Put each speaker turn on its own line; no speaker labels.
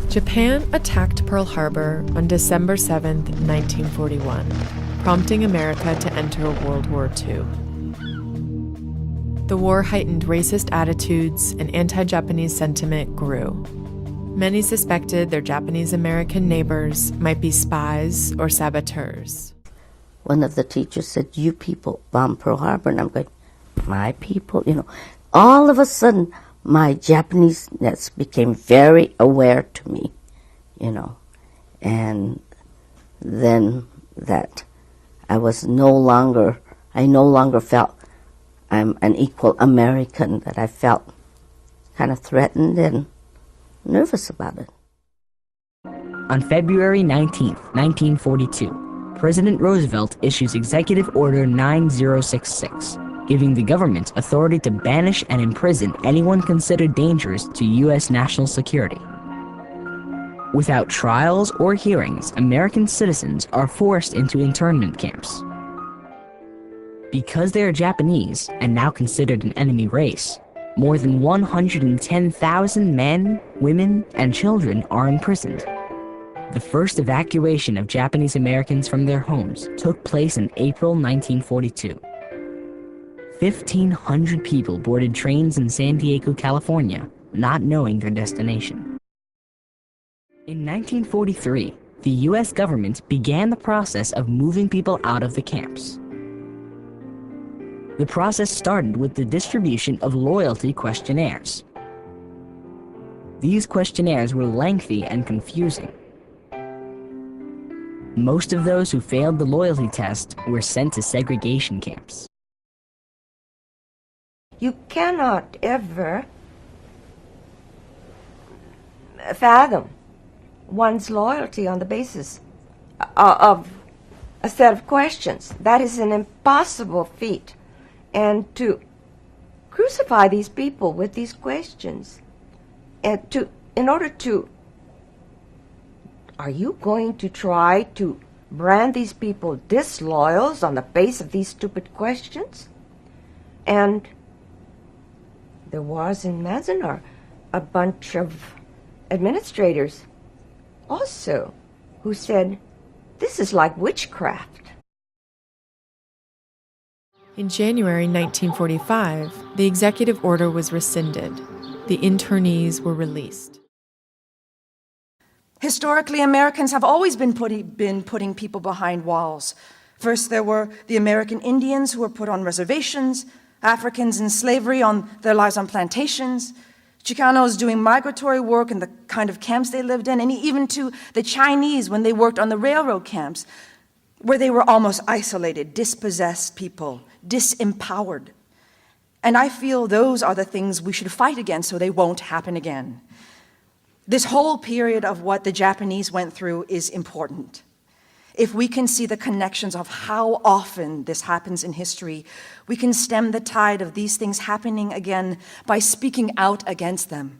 Japan attacked Pearl Harbor on December 7, 1941, prompting America to enter World War II. The war heightened racist attitudes and anti-Japanese sentiment grew. Many suspected their Japanese-American neighbors might be spies or saboteurs.
One of the teachers said, "You people bombed Pearl Harbor," and I'm going, "My people?" All of a sudden, my Japanese-ness became very aware to me, and then that I no longer felt I'm an equal American, that I felt kind of threatened and nervous about it.
On February 19, 1942, President Roosevelt issues Executive Order 9066, giving the government authority to banish and imprison anyone considered dangerous to U.S. national security. Without trials or hearings, American citizens are forced into internment camps. Because they are Japanese and now considered an enemy race, more than 110,000 men, women, and children are imprisoned. The first evacuation of Japanese Americans from their homes took place in April 1942. 1,500 people boarded trains in San Diego, California, not knowing their destination. In 1943, the U.S. government began the process of moving people out of the camps. The process started with the distribution of loyalty questionnaires. These questionnaires were lengthy and confusing. Most of those who failed the loyalty test were sent to segregation camps.
You cannot ever fathom one's loyalty on the basis of a set of questions. That is an impossible feat. And to crucify these people with these questions, and in order to, are you going to try to brand these people disloyals on the basis of these stupid questions? And there was in Manzanar a bunch of administrators also who said, this is like witchcraft.
In January 1945, the executive order was rescinded. The internees were released.
Historically, Americans have always been putting people behind walls. First, there were the American Indians who were put on reservations, Africans in slavery on their lives on plantations, Chicanos doing migratory work in the kind of camps they lived in, and even to the Chinese when they worked on the railroad camps, where they were almost isolated, dispossessed people, disempowered. And I feel those are the things we should fight against so they won't happen again. This whole period of what the Japanese went through is important. If we can see the connections of how often this happens in history, we can stem the tide of these things happening again by speaking out against them.